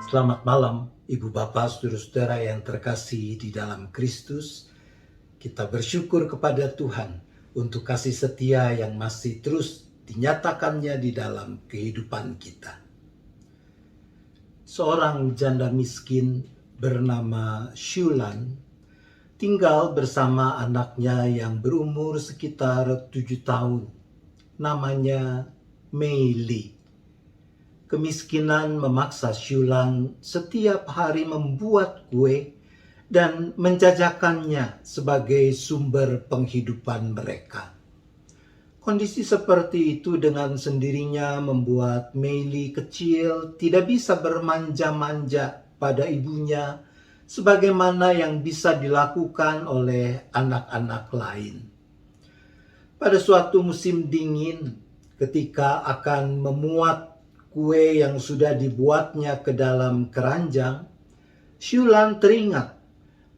Selamat malam, Ibu Bapak, Saudara-saudara yang terkasih di dalam Kristus. Kita bersyukur kepada Tuhan untuk kasih setia yang masih terus dinyatakannya di dalam kehidupan kita. Seorang janda miskin bernama Shulan tinggal bersama anaknya yang berumur sekitar 7 tahun. Namanya Mei Li. Kemiskinan memaksa Shulan setiap hari membuat kue dan menjajakannya sebagai sumber penghidupan mereka. Kondisi seperti itu dengan sendirinya membuat Mei Li kecil tidak bisa bermanja-manja pada ibunya sebagaimana yang bisa dilakukan oleh anak-anak lain. Pada suatu musim dingin, ketika akan memuat kue yang sudah dibuatnya ke dalam keranjang, Shulan teringat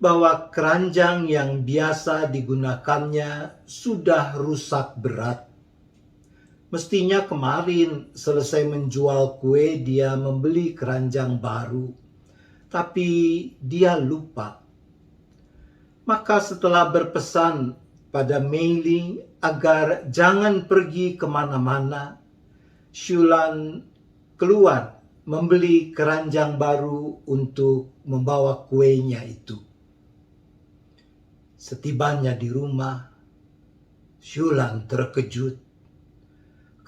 bahwa keranjang yang biasa digunakannya sudah rusak berat. Mestinya kemarin selesai menjual kue dia membeli keranjang baru, tapi dia lupa. Maka setelah berpesan pada Mei Li agar jangan pergi kemana-mana, Shulan keluar membeli keranjang baru untuk membawa kuenya itu. Setibanya di rumah, Shulan terkejut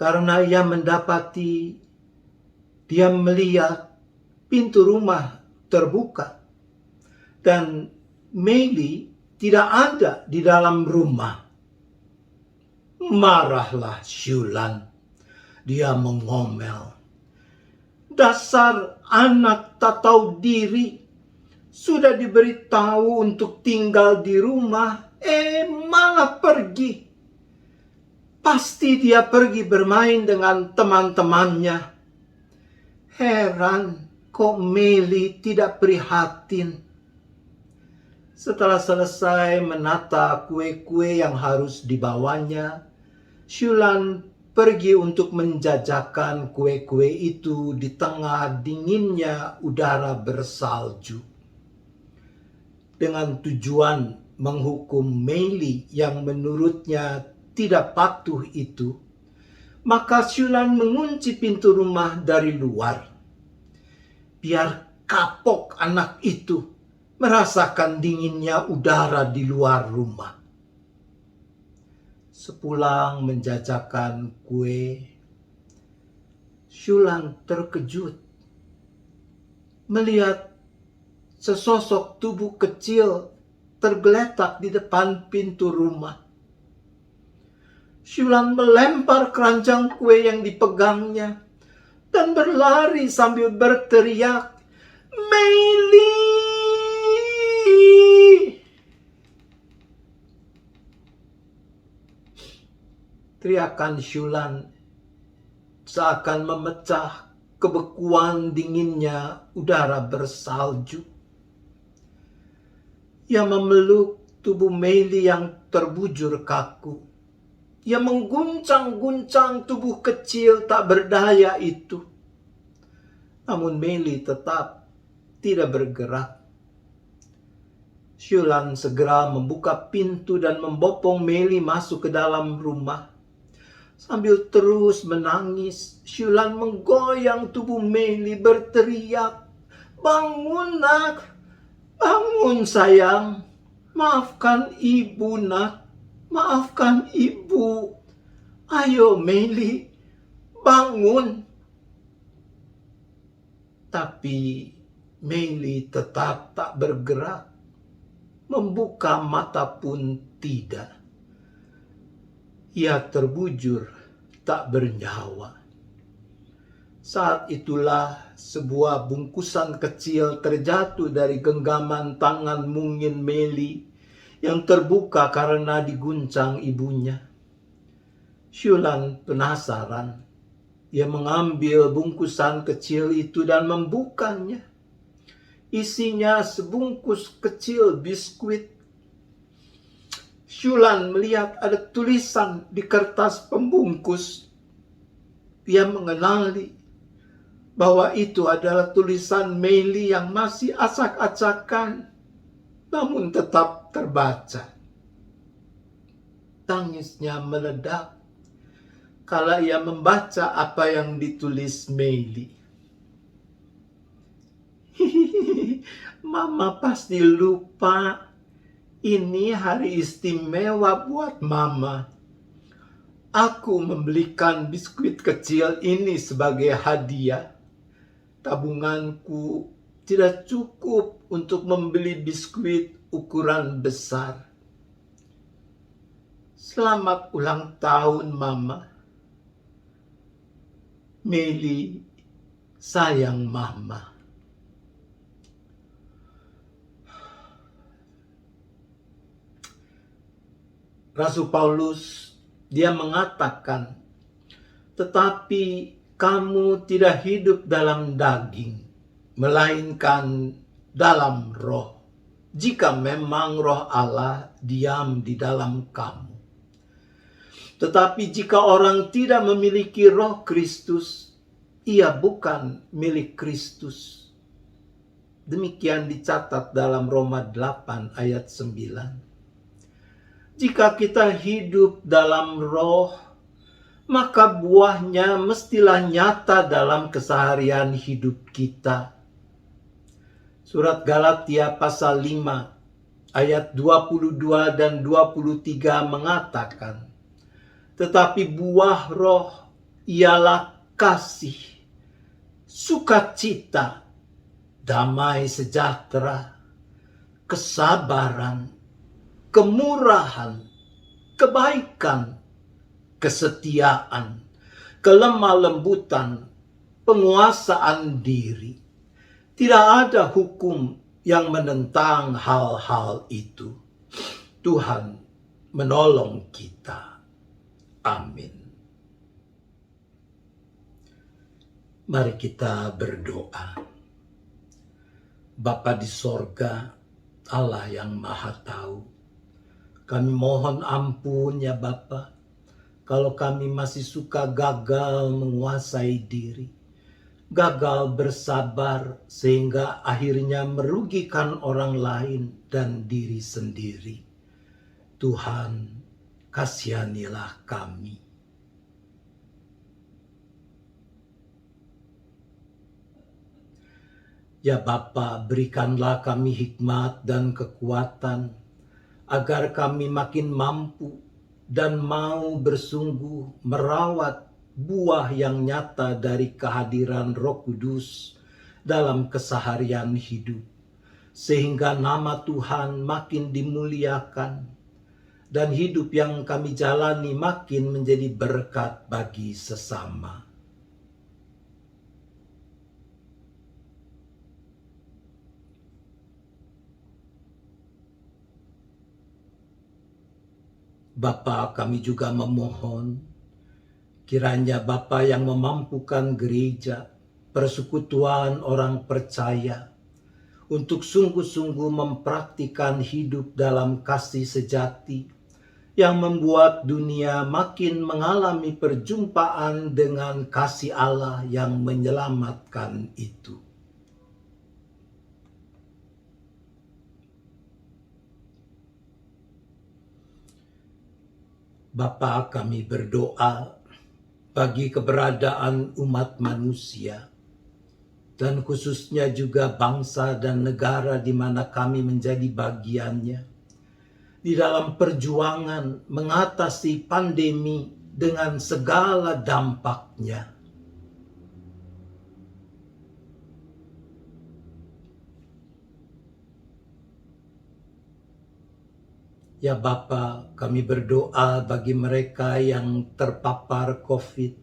karena ia melihat pintu rumah terbuka dan Mei Li tidak ada di dalam rumah. Marahlah Shulan. Dia mengomel. Dasar anak tak tahu diri, sudah diberitahu untuk tinggal di rumah, malah pergi. Pasti dia pergi bermain dengan teman-temannya. Heran kok Mei Li tidak prihatin. Setelah selesai menata kue-kue yang harus dibawanya, Shulan pergi untuk menjajakan kue-kue itu di tengah dinginnya udara bersalju. Dengan tujuan menghukum Mei Li yang menurutnya tidak patuh itu, maka Shulan mengunci pintu rumah dari luar. Biar kapok anak itu merasakan dinginnya udara di luar rumah. Sepulang menjajakan kue, Shulan terkejut melihat sesosok tubuh kecil tergeletak di depan pintu rumah. Shulan melempar keranjang kue yang dipegangnya dan berlari sambil berteriak, "Mei Li!" Teriakan Shulan seakan memecah kebekuan dinginnya udara bersalju. Ia memeluk tubuh Mei Li yang terbujur kaku. Ia mengguncang-guncang tubuh kecil tak berdaya itu. Namun Mei Li tetap tidak bergerak. Shulan segera membuka pintu dan membopong Mei Li masuk ke dalam rumah. Sambil terus menangis, Shulan menggoyang tubuh Mei Li berteriak, "Bangun nak, bangun sayang, maafkan ibu nak, maafkan ibu. Ayo Mei Li, bangun." Tapi Mei Li tetap tak bergerak, membuka mata pun tidak. Ia terbujur tak bernyawa. Saat itulah sebuah bungkusan kecil terjatuh dari genggaman tangan mungil Mei Li yang terbuka karena diguncang ibunya. Shulan penasaran. Ia mengambil bungkusan kecil itu dan membukanya. Isinya sebungkus kecil biskuit. Shulan melihat ada tulisan di kertas pembungkus. Dia mengenali bahwa itu adalah tulisan Meili yang masih acak-acakan, namun tetap terbaca. Tangisnya meledak kala ia membaca apa yang ditulis Meili. Mama pasti lupa. Ini hari istimewa buat Mama. Aku membelikan biskuit kecil ini sebagai hadiah. Tabunganku tidak cukup untuk membeli biskuit ukuran besar. Selamat ulang tahun, Mama. Meili, sayang Mama. Rasul Paulus, dia mengatakan, tetapi kamu tidak hidup dalam daging, melainkan dalam roh. Jika memang roh Allah diam di dalam kamu. Tetapi jika orang tidak memiliki roh Kristus, ia bukan milik Kristus. Demikian dicatat dalam Roma 8 ayat 9. Jika kita hidup dalam roh, maka buahnya mestilah nyata dalam keseharian hidup kita. Surat Galatia pasal 5 ayat 22 dan 23 mengatakan, tetapi buah roh ialah kasih, sukacita, damai sejahtera, kesabaran, kemurahan, kebaikan, kesetiaan, kelemah lembutan, penguasaan diri. Tidak ada hukum yang menentang hal-hal itu. Tuhan menolong kita. Amin. Mari kita berdoa. Bapa di sorga, Allah yang Maha Tahu, kami mohon ampun ya Bapa, kalau kami masih suka gagal menguasai diri, gagal bersabar sehingga akhirnya merugikan orang lain dan diri sendiri. Tuhan, kasihanilah kami. Ya Bapa, berikanlah kami hikmat dan kekuatan, agar kami makin mampu dan mau bersungguh merawat buah yang nyata dari kehadiran Roh Kudus dalam keseharian hidup, sehingga nama Tuhan makin dimuliakan dan hidup yang kami jalani makin menjadi berkat bagi sesama. Bapa, kami juga memohon, kiranya Bapa yang memampukan gereja, persekutuan orang percaya, untuk sungguh-sungguh mempraktikkan hidup dalam kasih sejati, yang membuat dunia makin mengalami perjumpaan dengan kasih Allah yang menyelamatkan itu. Bapa, kami berdoa bagi keberadaan umat manusia, dan khususnya juga bangsa dan negara di mana kami menjadi bagiannya, di dalam perjuangan mengatasi pandemi dengan segala dampaknya. Ya Bapa, kami berdoa bagi mereka yang terpapar COVID,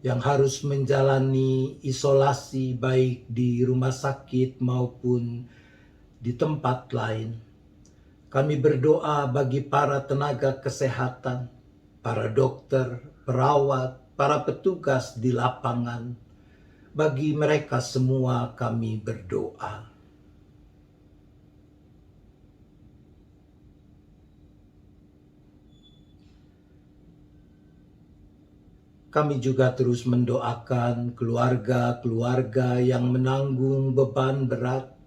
yang harus menjalani isolasi baik di rumah sakit maupun di tempat lain. Kami berdoa bagi para tenaga kesehatan, para dokter, perawat, para petugas di lapangan. Bagi mereka semua kami berdoa. Kami juga terus mendoakan keluarga-keluarga yang menanggung beban berat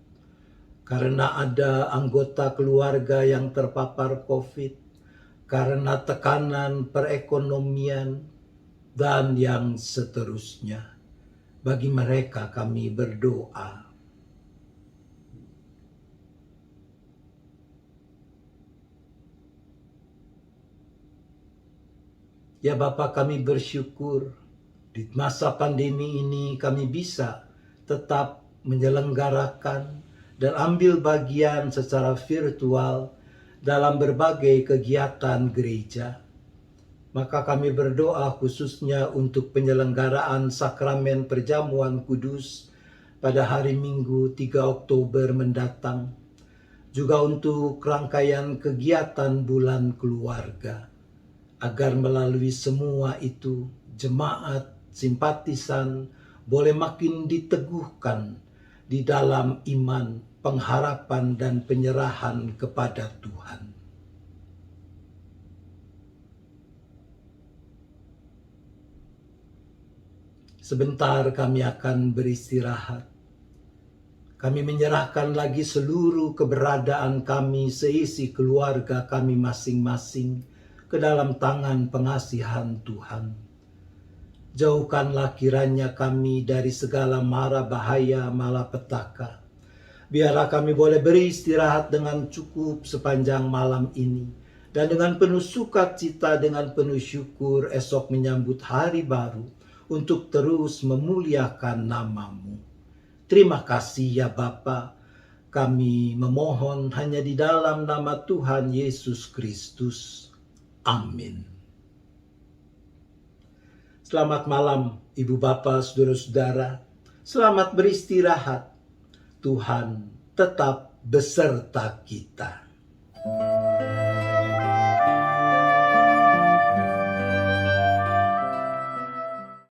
karena ada anggota keluarga yang terpapar COVID, karena tekanan perekonomian, dan yang seterusnya. Bagi mereka kami berdoa. Ya Bapa, kami bersyukur di masa pandemi ini kami bisa tetap menyelenggarakan dan ambil bagian secara virtual dalam berbagai kegiatan gereja. Maka kami berdoa khususnya untuk penyelenggaraan sakramen perjamuan kudus pada hari Minggu 3 Oktober mendatang. Juga untuk rangkaian kegiatan bulan keluarga. Agar melalui semua itu jemaat simpatisan boleh makin diteguhkan di dalam iman, pengharapan, dan penyerahan kepada Tuhan. Sebentar kami akan beristirahat. Kami menyerahkan lagi seluruh keberadaan kami seisi keluarga kami masing-masing ke dalam tangan pengasihan Tuhan. Jauhkanlah kiranya kami dari segala mara bahaya malapetaka. Biarlah kami boleh beristirahat dengan cukup sepanjang malam ini. Dan dengan penuh sukacita, dengan penuh syukur esok menyambut hari baru untuk terus memuliakan nama-Mu. Terima kasih ya Bapa. Kami memohon hanya di dalam nama Tuhan Yesus Kristus. Amin. Selamat malam Ibu Bapak, Saudara-saudara. Selamat beristirahat. Tuhan tetap beserta kita.